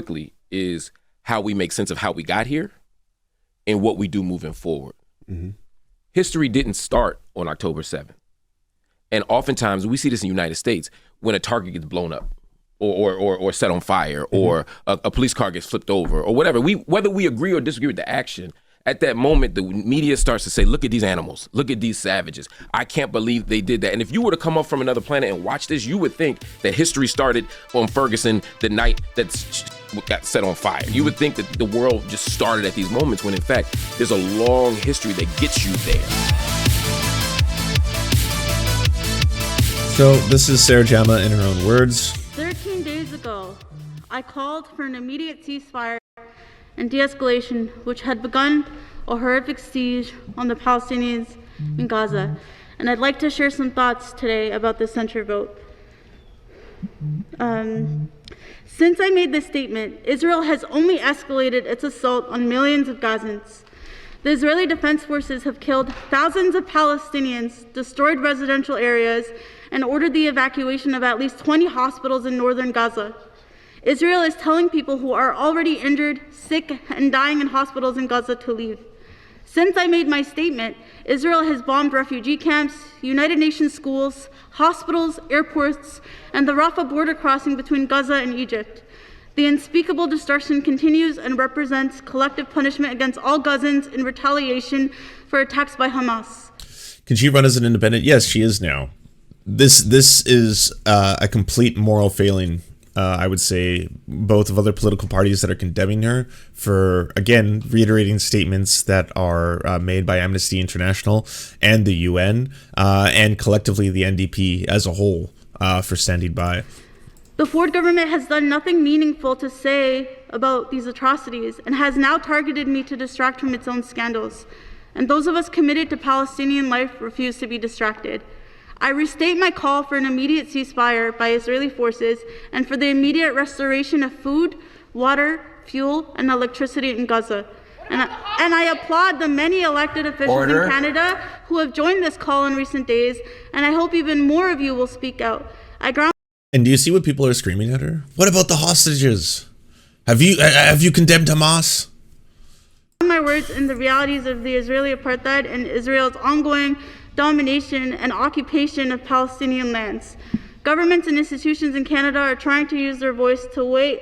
quickly is how we make sense of how we got here and what we do moving forward. Mm-hmm. History didn't start on October 7th. And oftentimes we see this in the United States when a target gets blown up or set on fire, mm-hmm. or a police car gets flipped over or whatever. Whether we agree or disagree with the action, at that moment, the media starts to say, look at these animals, look at these savages. I can't believe they did that. And if you were to come up from another planet and watch this, you would think that history started on Ferguson the night that got set on fire. You would think that the world just started at these moments when in fact, there's a long history that gets you there. So this is Sarah Jama in her own words. 13 days ago, I called for an immediate ceasefire and de-escalation, which had begun a horrific siege on the Palestinians in Gaza. And I'd like to share some thoughts today about this censure vote. Since I made this statement, Israel has only escalated its assault on millions of Gazans. The Israeli Defense Forces have killed thousands of Palestinians, destroyed residential areas, and ordered the evacuation of at least 20 hospitals in northern Gaza. Israel is telling people who are already injured, sick, and dying in hospitals in Gaza to leave. Since I made my statement, Israel has bombed refugee camps, United Nations schools, hospitals, airports, and the Rafah border crossing between Gaza and Egypt. The unspeakable destruction continues and represents collective punishment against all Gazans in retaliation for attacks by Hamas. Can she run as an independent? Yes, she is now. This is a complete moral failing, I would say, both of other political parties that are condemning her for, again, reiterating statements that are made by Amnesty International and the UN, and collectively the NDP as a whole for standing by. The Ford government has done nothing meaningful to say about these atrocities and has now targeted me to distract from its own scandals. And those of us committed to Palestinian life refuse to be distracted. I restate my call for an immediate ceasefire by Israeli forces and for the immediate restoration of food, water, fuel, and electricity in Gaza. And I applaud the many elected officials in Canada who have joined this call in recent days, and I hope even more of you will speak out. And do you see what people are screaming at her? What about the hostages? Have you condemned Hamas? My words in the realities of the Israeli apartheid and Israel's ongoing domination and occupation of Palestinian lands. Governments and institutions in Canada are trying to use their voice to wait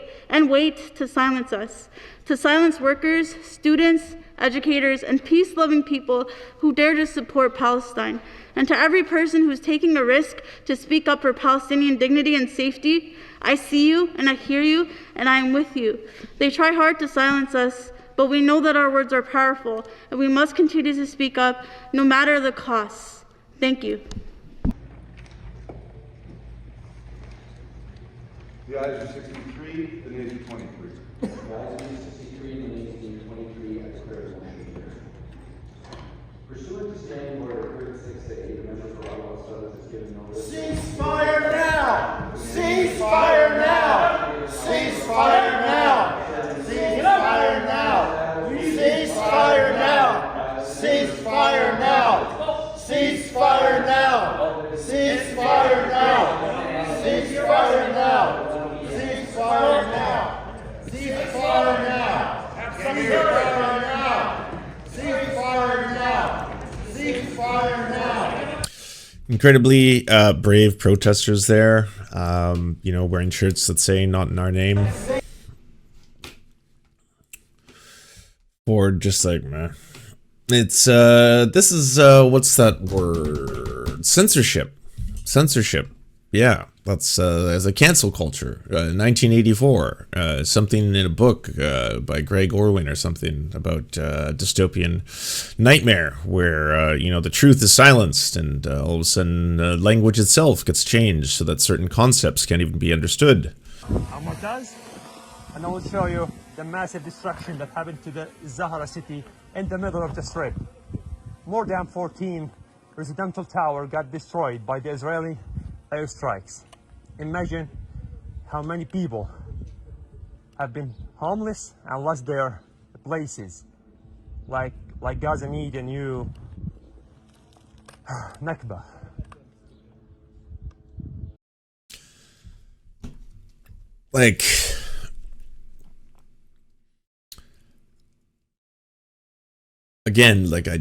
to silence us, to silence workers, students, educators, and peace-loving people who dare to support Palestine. And to every person who's taking a risk to speak up for Palestinian dignity and safety, I see you and I hear you and I am with you. They try hard to silence us, but we know that our words are powerful and we must continue to speak up no matter the costs. Thank you. The ayes are 63, the nays are 23. The ayes are 63, the nays are 23. I declare the motion carried. Pursuant to Standing Order 36A, the member for Ottawa South has given notice. Ceasefire now! Ceasefire now! Ceasefire now! Ceasefire now! Ceasefire now! Ceasefire now! Ceasefire now! Ceasefire now! Ceasefire now! Ceasefire now! Ceasefire now! Ceasefire now! Ceasefire now! Ceasefire now! Incredibly brave protesters there, wearing shirts that say "Not in our name." Or just like, meh. It's, this is, what's that word? Censorship. Censorship. Yeah, that's, as a cancel culture. 1984, something in a book, by Greg Orwin or something about, dystopian nightmare where, the truth is silenced and all of a sudden language itself gets changed so that certain concepts can't even be understood. Hamas does, and I will show you the massive destruction that happened to the Zahra city in the middle of the Strip. More than 14 residential towers got destroyed by the Israeli airstrikes. Imagine how many people have been homeless and lost their places. Like Gaza need a new Nakba. again, like I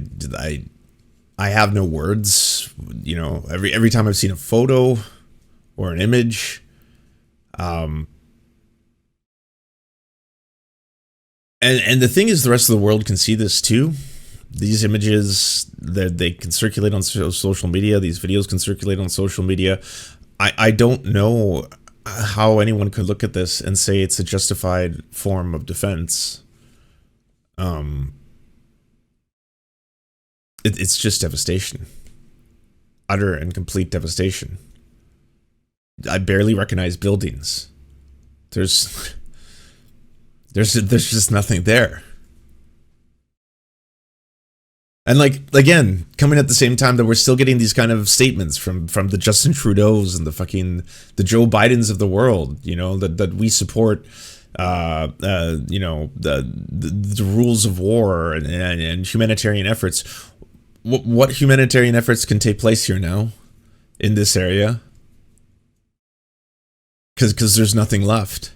have no words. You know, every time I've seen a photo or an image, and the thing is, the rest of the world can see this too. These images that they can circulate on social media, these videos can circulate on social media. I don't know how anyone could look at this and say it's a justified form of defense. It's just devastation, utter and complete devastation. I barely recognize buildings. There's just nothing there. And like, again, coming at the same time that we're still getting these kind of statements from the Justin Trudeaus and the Joe Bidens of the world, you know, that we support, you know, the rules of war and humanitarian efforts. What humanitarian efforts can take place here now in this area? Because there's nothing left.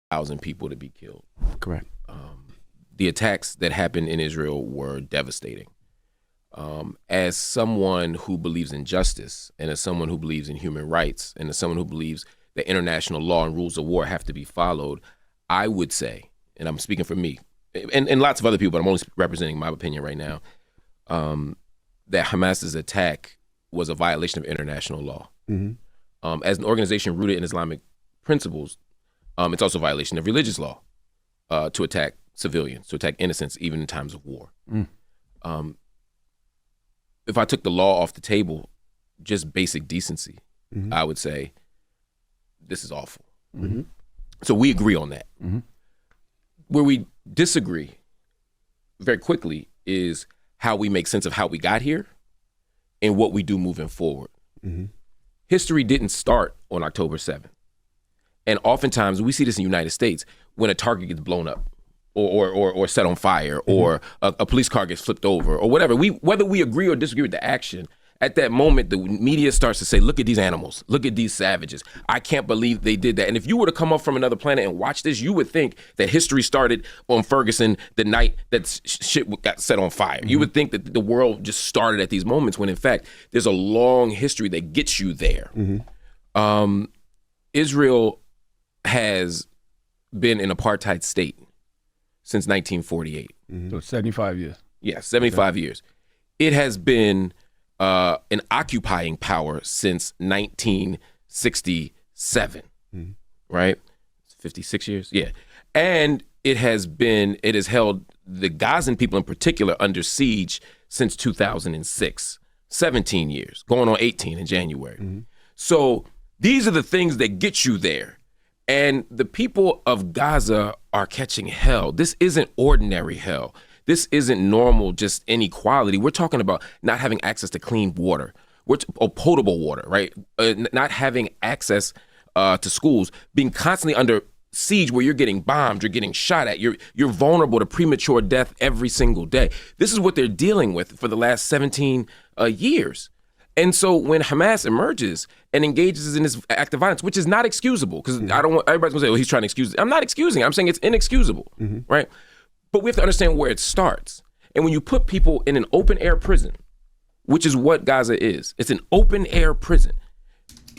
1,000 people to be killed. Correct. The attacks that happened in Israel were devastating. As someone who believes in justice, and as someone who believes in human rights, and as someone who believes that international law and rules of war have to be followed, I would say, and I'm speaking for me, and lots of other people, but I'm only representing my opinion right now, that Hamas's attack was a violation of international law. Mm-hmm. As an organization rooted in Islamic principles, it's also a violation of religious law to attack civilians, to attack innocents, even in times of war. If I took the law off the table, just basic decency, mm-hmm. I would say, this is awful. Mm-hmm. So we agree on that. Mm-hmm. Where we disagree very quickly is how we make sense of how we got here and what we do moving forward. Mm-hmm. History didn't start on October 7th. And oftentimes we see this in the United States when a target gets blown up or set on fire, mm-hmm. or a police car gets flipped over or whatever. Whether we agree or disagree with the action, at that moment, the media starts to say, look at these animals, look at these savages. I can't believe they did that. And if you were to come up from another planet and watch this, you would think that history started on Ferguson the night that shit got set on fire. Mm-hmm. You would think that the world just started at these moments when, in fact, there's a long history that gets you there. Mm-hmm. Israel has been an apartheid state since 1948. Mm-hmm. So 75 years. Yeah, 75 years. It has been an occupying power since 1967, right? 56 years, yeah. And it has held the Gazan people in particular under siege since 2006, 17 years, going on 18 in January. Mm-hmm. So these are the things that get you there. And the people of Gaza are catching hell. This isn't ordinary hell. This isn't normal, just inequality. We're talking about not having access to clean water, or potable water, right? Not having access to schools, being constantly under siege where you're getting bombed, you're getting shot at, you're vulnerable to premature death every single day. This is what they're dealing with for the last 17 years. And so when Hamas emerges and engages in this act of violence, which is not excusable, because I don't want everybody's gonna say, well, he's trying to excuse it. I'm not excusing it. I'm saying it's inexcusable, right? But we have to understand where it starts. And when you put people in an open air prison, which is what Gaza is, it's an open air prison,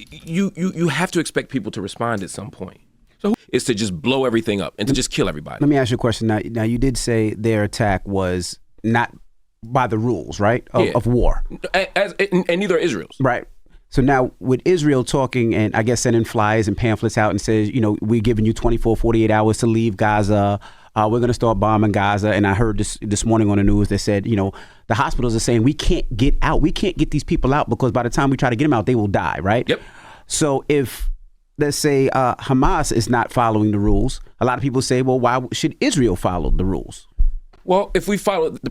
you have to expect people to respond at some point. So it's to just blow everything up and to just kill everybody. Let me ask you a question. Now you did say their attack was not by the rules, right? Of war. And neither are Israel's. Right. So now with Israel talking and I guess sending flyers and pamphlets out and says, you know, we're giving you 24, 48 hours to leave Gaza. We're going to start bombing Gaza. And I heard this morning on the news that said, you know, the hospitals are saying we can't get out. We can't get these people out because by the time we try to get them out, they will die, right? Yep. So if, let's say, Hamas is not following the rules, a lot of people say, well, why should Israel follow the rules? Well, the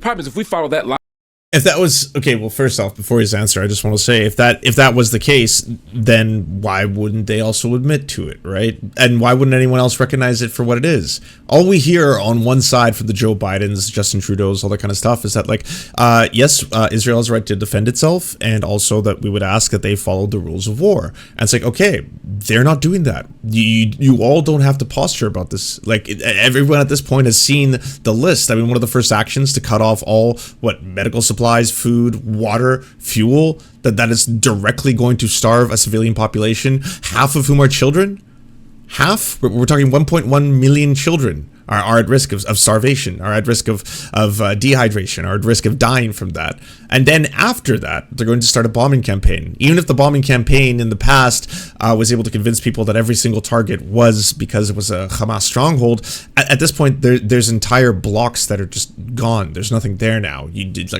problem is if we follow that If that was okay, well, first off, before his answer, I just want to say if that was the case, then why wouldn't they also admit to it, right? And why wouldn't anyone else recognize it for what it is? All we hear on one side from the Joe Bidens, Justin Trudeau's, all that kind of stuff is that like, yes, Israel has a right to defend itself, and also that we would ask that they follow the rules of war. And it's like, okay, they're not doing that. You all don't have to posture about this. Like everyone at this point has seen the list. I mean, one of the first actions to cut off all medical supplies, food, water, fuel, that is directly going to starve a civilian population, half of whom are children. Half? We're talking 1.1 million children are at risk of starvation, are at risk of dehydration, are at risk of dying from that. And then after that, they're going to start a bombing campaign. Even if the bombing campaign in the past was able to convince people that every single target was because it was a Hamas stronghold, at this point, there's entire blocks that are just gone. There's nothing there now.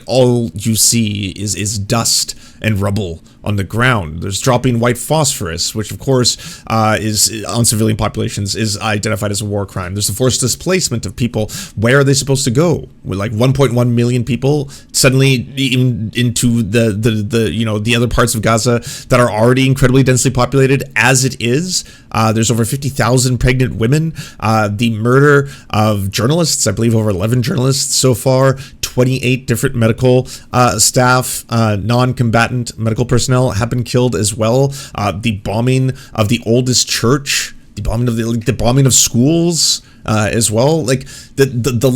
All you see is dust and rubble on the ground. There's dropping white phosphorus, which of course is on civilian populations is identified as a war crime. There's the forced displacement of people. Where are they supposed to go? With like 1.1 million people suddenly into the other parts of Gaza that are already incredibly densely populated as it is. There's over 50,000 pregnant women. The murder of journalists, I believe over 11 journalists so far. 28 different medical staff, non-combatant medical personnel have been killed as well. The bombing of the oldest church, the bombing of schools as well. Like the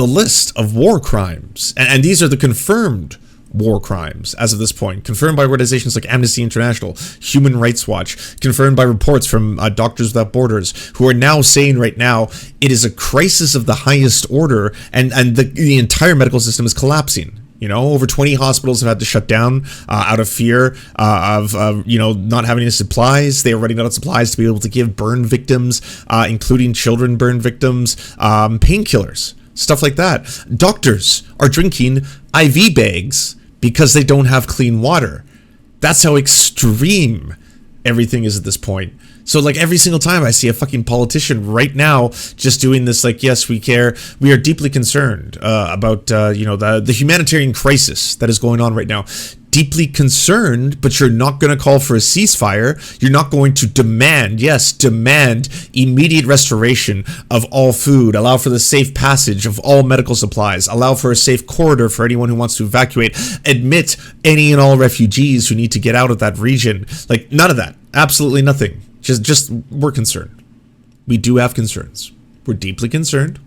list of war crimes, and these are the confirmed war crimes as of this point, confirmed by organizations like Amnesty International, Human Rights Watch, confirmed by reports from Doctors Without Borders, who are now saying right now it is a crisis of the highest order, and the entire medical system is collapsing. Over 20 hospitals have had to shut down out of fear of not having any supplies. They are running out of supplies to be able to give burn victims, including children burn victims, painkillers, stuff like that. Doctors are drinking IV bags because they don't have clean water. That's how extreme everything is at this point. So like every single time I see a fucking politician right now just doing this, like, yes, we care, we are deeply concerned about the humanitarian crisis that is going on right now. Deeply concerned, but you're not going to call for a ceasefire. You're not going to demand immediate restoration of all food, allow for the safe passage of all medical supplies, allow for a safe corridor for anyone who wants to evacuate, admit any and all refugees who need to get out of that region. Like, none of that. Absolutely nothing. Just we're concerned. We do have concerns. We're deeply concerned.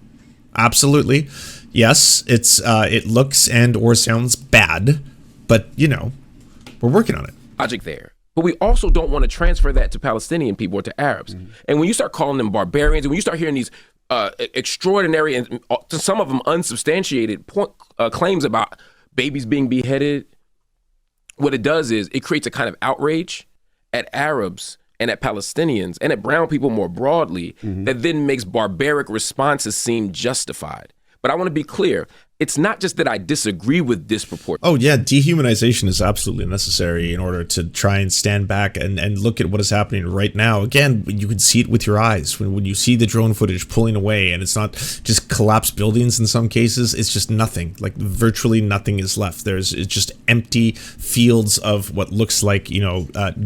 Absolutely. Yes, it looks and or sounds bad, but we're working on it. Logic there. But we also don't want to transfer that to Palestinian people or to Arabs. Mm-hmm. And when you start calling them barbarians, and when you start hearing these extraordinary and to some of them unsubstantiated claims about babies being beheaded, what it does is it creates a kind of outrage at Arabs and at Palestinians and at brown people more broadly, that then makes barbaric responses seem justified. But I want to be clear, it's not just that I disagree with disproportionate. Oh yeah, dehumanization is absolutely necessary in order to try and stand back and look at what is happening right now. Again, you can see it with your eyes when you see the drone footage pulling away, and it's not just collapsed buildings in some cases, it's just nothing. Like virtually nothing is left. It's just empty fields of what looks like,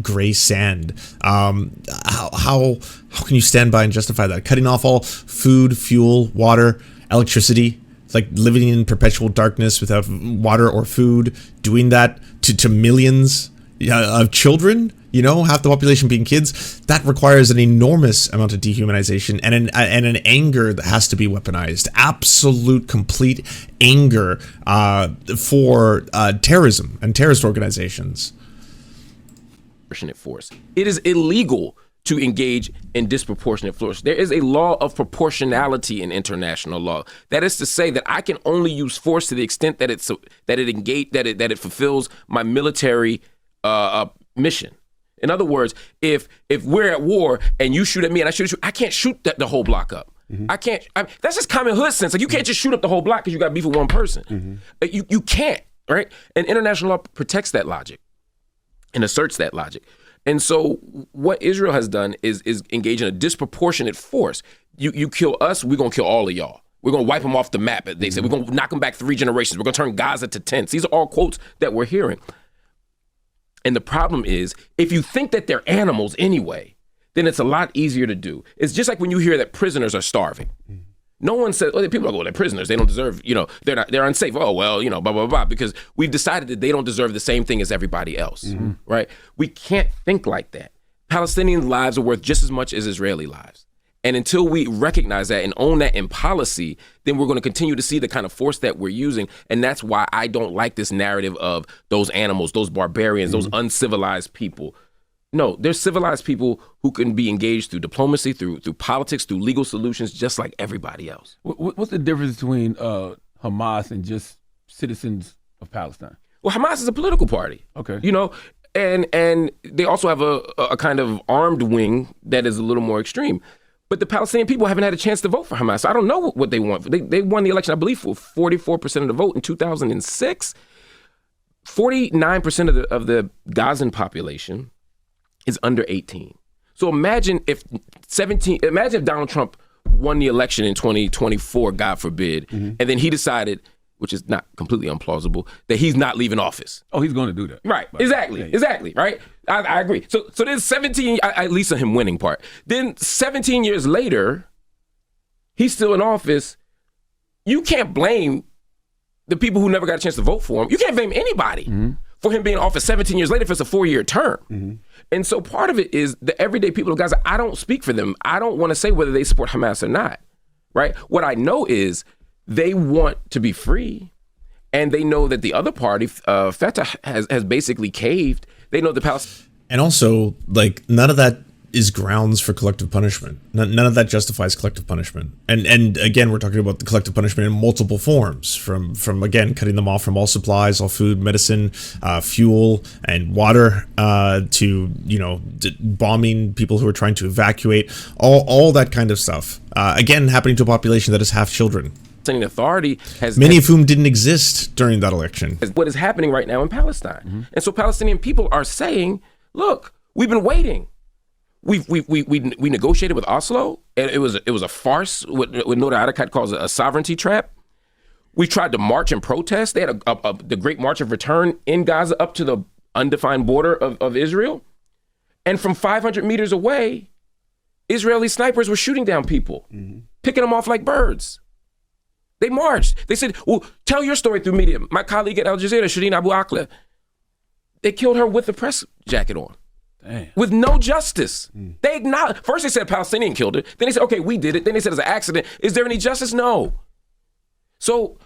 gray sand. How can you stand by and justify that? Cutting off all food, fuel, water, electricity. It's like living in perpetual darkness without water or food, doing that to millions of children, half the population being kids. That requires an enormous amount of dehumanization and an anger that has to be weaponized. Absolute, complete anger for terrorism and terrorist organizations. Force. It is illegal to engage in disproportionate force. There is a law of proportionality in international law. That is to say that I can only use force to the extent that it fulfills my military mission. In other words, if we're at war and you shoot at me and I shoot at you, I can't shoot the whole block up. Mm-hmm. That's just common hood sense. Like you can't just shoot up the whole block because you got beef with one person. Mm-hmm. You can't, right? And international law protects that logic and asserts that logic. And so what Israel has done is engage in a disproportionate force. You kill us, we're going to kill all of y'all. We're going to wipe them off the map. They said, we're going to knock them back 3 generations. We're going to turn Gaza to tents. These are all quotes that we're hearing. And the problem is, if you think that they're animals anyway, then it's a lot easier to do. It's just like when you hear that prisoners are starving. No one says, oh, people are going, they're prisoners. They don't deserve, they're unsafe. Oh, well, blah, blah, blah, because we've decided that they don't deserve the same thing as everybody else, right? We can't think like that. Palestinian lives are worth just as much as Israeli lives. And until we recognize that and own that in policy, then we're going to continue to see the kind of force that we're using. And that's why I don't like this narrative of those animals, those barbarians, those uncivilized people. No, there's civilized people who can be engaged through diplomacy, through politics, through legal solutions, just like everybody else. What's the difference between Hamas and just citizens of Palestine? Well, Hamas is a political party. Okay. And they also have a kind of armed wing that is a little more extreme. But the Palestinian people haven't had a chance to vote for Hamas. So I don't know what they want. They won the election, I believe, for 44% of the vote in 2006. 49% of the Gazan population is under 18. So imagine if Donald Trump won the election in 2024, God forbid, and then he decided, which is not completely implausible, that he's not leaving office. Oh, he's going to do that. Right, exactly, right? I agree. So there's 17, at least on him winning part. Then 17 years later, he's still in office. You can't blame the people who never got a chance to vote for him. You can't blame anybody for him being in office 17 years later if it's a 4-year term. And so part of it is the everyday people of Gaza. I don't speak for them. I don't want to say whether they support Hamas or not, right? What I know is they want to be free, and they know that the other party, Fatah, has basically caved. They know the Palestinians. And also, like, none of that is grounds for collective punishment. None of that justifies collective punishment. And again, we're talking about the collective punishment in multiple forms, from again, cutting them off from all supplies, all food, medicine, fuel, and water, to, bombing people who are trying to evacuate, all that kind of stuff. Again, happening to a population that is half children. Authority has many of whom didn't exist during that election. What is happening right now in Palestine. And so Palestinian people are saying, look, we've been waiting. We negotiated with Oslo, and it was a farce, what Noda Arakat calls a sovereignty trap. We tried to march and protest. They had the Great March of Return in Gaza up to the undefined border of Israel. And from 500 meters away, Israeli snipers were shooting down people, picking them off like birds. They marched. They said, well, tell your story through media. My colleague at Al Jazeera, Shireen Abu Akleh, they killed her with a press jacket on. Damn. With no justice. They acknowledged. First they said Palestinian killed her. Then they said, okay, we did it. Then they said it's an accident. Is there any justice? No. So,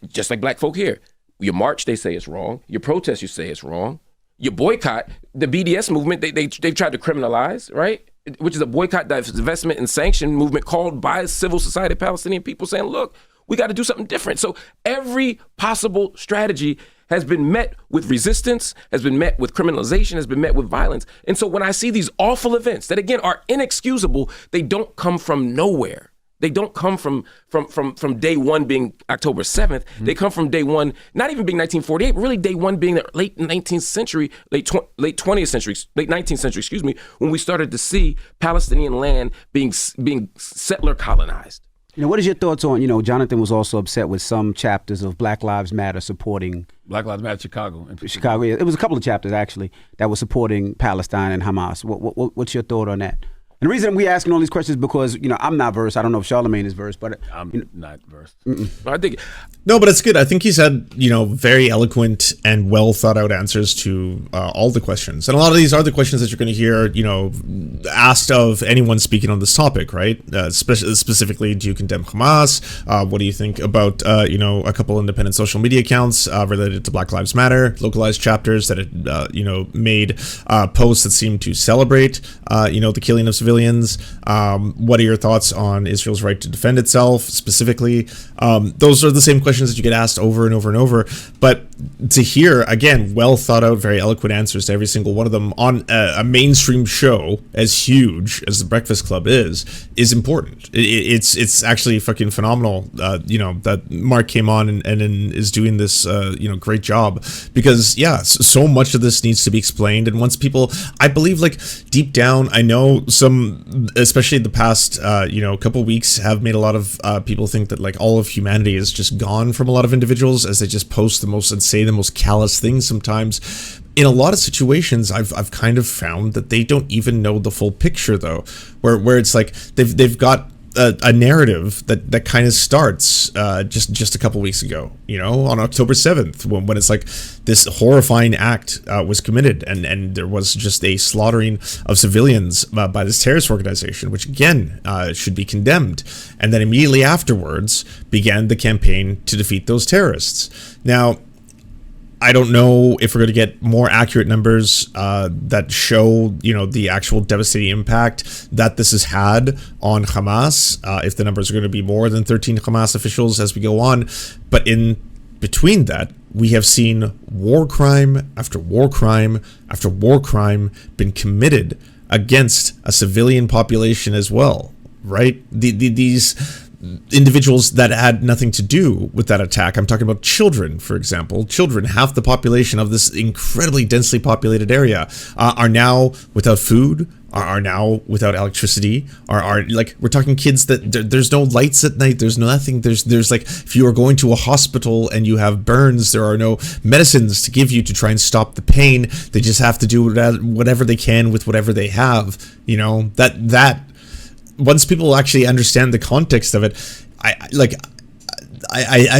just like black folk here, your march, they say it's wrong. Your protest, you say it's wrong. Your boycott, the BDS movement, they tried to criminalize, right? Which is a boycott, divestment, and sanction movement called by civil society Palestinian people saying, look, we got to do something different. So every possible strategy has been met with resistance, has been met with criminalization, has been met with violence. And so when I see these awful events that, again, are inexcusable, they don't come from nowhere. They don't come from day one being October 7th. They come from day one, not even being 1948, but really day one being the late 19th century, late 20th century, late 19th century, when we started to see Palestinian land being settler colonized. What is your thoughts on, Jonathan was also upset with some chapters of Black Lives Matter supporting Black Lives Matter Chicago. Chicago, yeah. It was a couple of chapters actually that were supporting Palestine and Hamas. What's your thought on that? And the reason we asking all these questions is because, I'm not versed. I don't know if Charlemagne is versed, but I'm not versed. I think no, but it's good. I think he's had, very eloquent and well thought out answers to all the questions. And a lot of these are the questions that you're going to hear, asked of anyone speaking on this topic, right? Specifically, do you condemn Hamas? What do you think about, a couple independent social media accounts related to Black Lives Matter, localized chapters that had, made posts that seem to celebrate, the killing of civilians? What are your thoughts on Israel's right to defend itself specifically? Those are the same questions that you get asked over and over and over. But to hear, again, well thought out, very eloquent answers to every single one of them on a mainstream show as huge as The Breakfast Club is important. It's actually fucking phenomenal, that Mark came on and is doing this, great job. Because, so much of this needs to be explained. And once people, I believe, like, deep down, I know some especially the past, couple of weeks, have made a lot of people think that like all of humanity is just gone from a lot of individuals as they just post the most and say the most callous things sometimes. In a lot of situations, I've kind of found that they don't even know the full picture, though, where it's like they've got a narrative that kind of starts just a couple weeks ago, on October 7th, when it's like this horrifying act was committed, and there was just a slaughtering of civilians by this terrorist organization, which again should be condemned. And then immediately afterwards began the campaign to defeat those terrorists. Now, I don't know if we're going to get more accurate numbers that show, the actual devastating impact that this has had on Hamas, if the numbers are going to be more than 13 Hamas officials as we go on. But in between that, we have seen war crime after war crime after war crime been committed against a civilian population as well, right? These individuals that had nothing to do with that attack. I'm talking about children, for example. Children, half the population of this incredibly densely populated area, are now without food, are now without electricity, are like, we're talking kids that there's no lights at night, there's nothing, there's like, if you are going to a hospital and you have burns, there are no medicines to give you to try and stop the pain. They just have to do whatever they can with whatever they have, that once people actually understand the context of it, I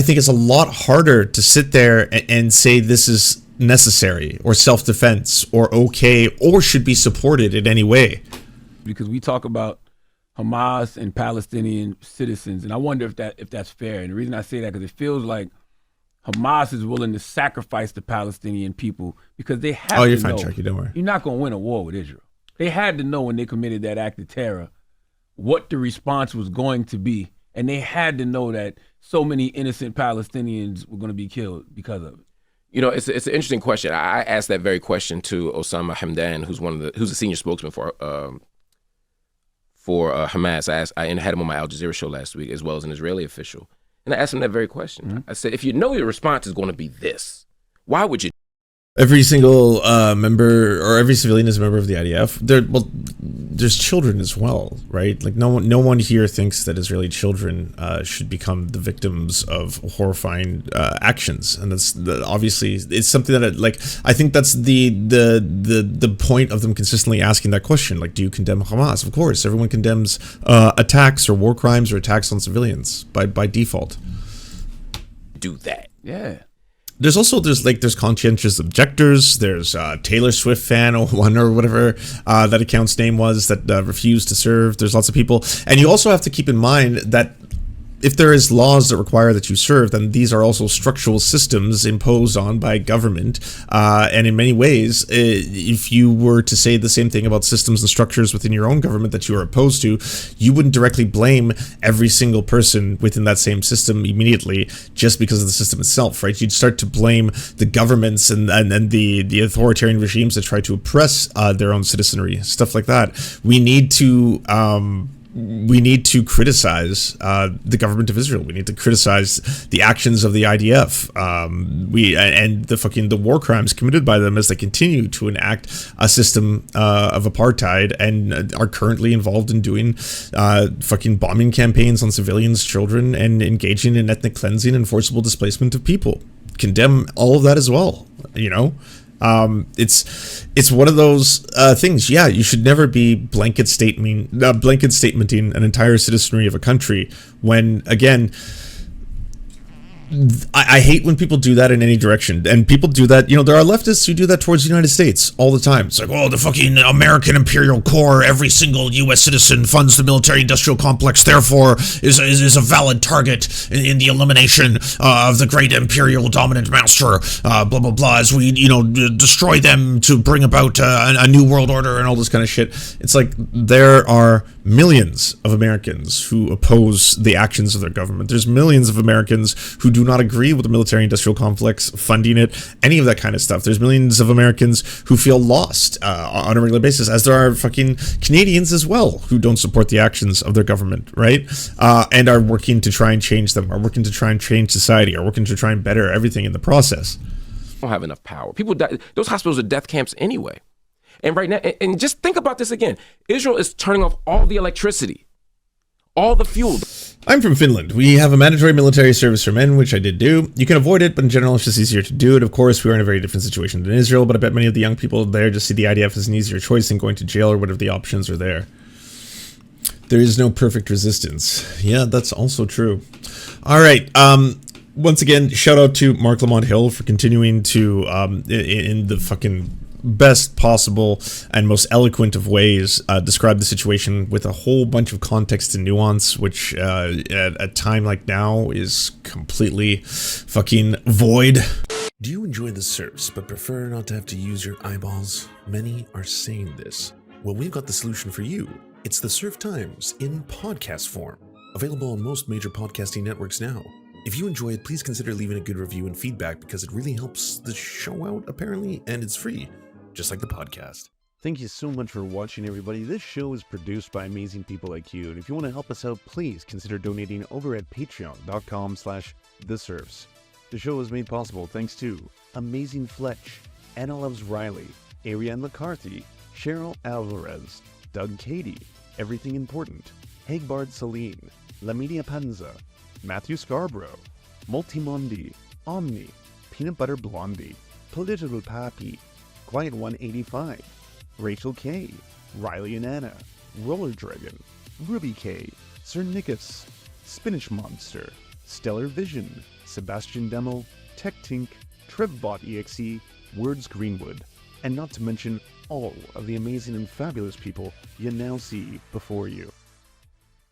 think it's a lot harder to sit there and say this is necessary or self-defense or okay or should be supported in any way. Because we talk about Hamas and Palestinian citizens, and I wonder if that's fair. And the reason I say that because it feels like Hamas is willing to sacrifice the Palestinian people because they have to know. Oh, you're fine, Chucky, don't worry. You're not going to win a war with Israel. They had to know when they committed that act of terror what the response was going to be. And they had to know that so many innocent Palestinians were going to be killed because of it. It's an interesting question. I asked that very question to Osama Hamdan, who's a senior spokesman for Hamas. I had him on my Al Jazeera show last week, as well as an Israeli official. And I asked him that very question. Mm-hmm. I said, if you know your response is going to be this, why would you? Every single member or every civilian is a member of the IDF. There's children as well, right? Like no one here thinks that Israeli children should become the victims of horrifying actions, and that's obviously it's something that I think that's the point of them consistently asking that question. Like, do you condemn Hamas? Of course, everyone condemns attacks or war crimes or attacks on civilians by default. Do that, yeah. There's conscientious objectors. There's Taylor Swift fan or whatever that account's name was that refused to serve. There's lots of people. And you also have to keep in mind that if there is laws that require that you serve, then these are also structural systems imposed on by government. And in many ways, if you were to say the same thing about systems and structures within your own government that you are opposed to, you wouldn't directly blame every single person within that same system immediately just because of the system itself, right? You'd start to blame the governments and the authoritarian regimes that try to oppress their own citizenry, stuff like that. We need to criticize the government of Israel. We need to criticize the actions of the IDF. And the war crimes committed by them as they continue to enact a system of apartheid and are currently involved in doing bombing campaigns on civilians, children, and engaging in ethnic cleansing and forcible displacement of people. Condemn all of that as well. It's one of those things. Yeah, you should never be blanket statementing an entire citizenry of a country when, again, I hate when people do that in any direction. And people do that, there are leftists who do that towards the United States all the time. It's like, oh, the fucking American imperial core, every single U.S. citizen funds the military-industrial complex, therefore is a valid target in the elimination of the great imperial dominant master, blah, blah, blah, as we, destroy them to bring about a new world order and all this kind of shit. It's like there are millions of Americans who oppose the actions of their government. There's millions of Americans who do not agree with the military-industrial complex funding it, any of that kind of stuff. There's millions of Americans who feel lost on a regular basis, as there are fucking Canadians as well who don't support the actions of their government, right? And are working to try and change them, are working to try and change society, are working to try and better everything in the process. Don't have enough power. People die. Those hospitals are death camps anyway. And right now, and just think about this again. Israel is turning off all the electricity, all the fuel. I'm from Finland. We have a mandatory military service for men, which I did do. You can avoid it, but in general, it's just easier to do it. Of course, we are in a very different situation than Israel, but I bet many of the young people there just see the IDF as an easier choice than going to jail or whatever the options are there. There is no perfect resistance. Yeah, that's also true. All right. Once again, shout out to Marc Lamont Hill for continuing to, in the fucking best possible and most eloquent of ways, describe the situation with a whole bunch of context and nuance, which at a time like now is completely fucking void. Do you enjoy the Serfs but prefer not to have to use your eyeballs? Many are saying this. Well, we've got the solution for you. It's the Serf Times in podcast form, available on most major podcasting networks now. If you enjoy it, please consider leaving a good review and feedback because it really helps the show out, apparently, and it's free. Just like the podcast. Thank you so much for watching, everybody. This show is produced by amazing people like you, and if you want to help us out, please consider donating over at patreon.com/theserfs. The show is made possible thanks to Amazing Fletch, Anna Loves Riley, Ariane McCarthy, Cheryl Alvarez, Doug Cady, Everything Important, Hagbard Celine, Laminia Panza, Matthew Scarborough, Multimondi, Omni, Peanut Butter Blondie, Political Pappy, Quiet 185, Rachel K, Riley and Anna, Roller Dragon, Ruby K, Sir Nickus, Spinach Monster, Stellar Vision, Sebastian Demo, Tech Tink, Trevbot EXE, Words Greenwood, and not to mention all of the amazing and fabulous people you now see before you.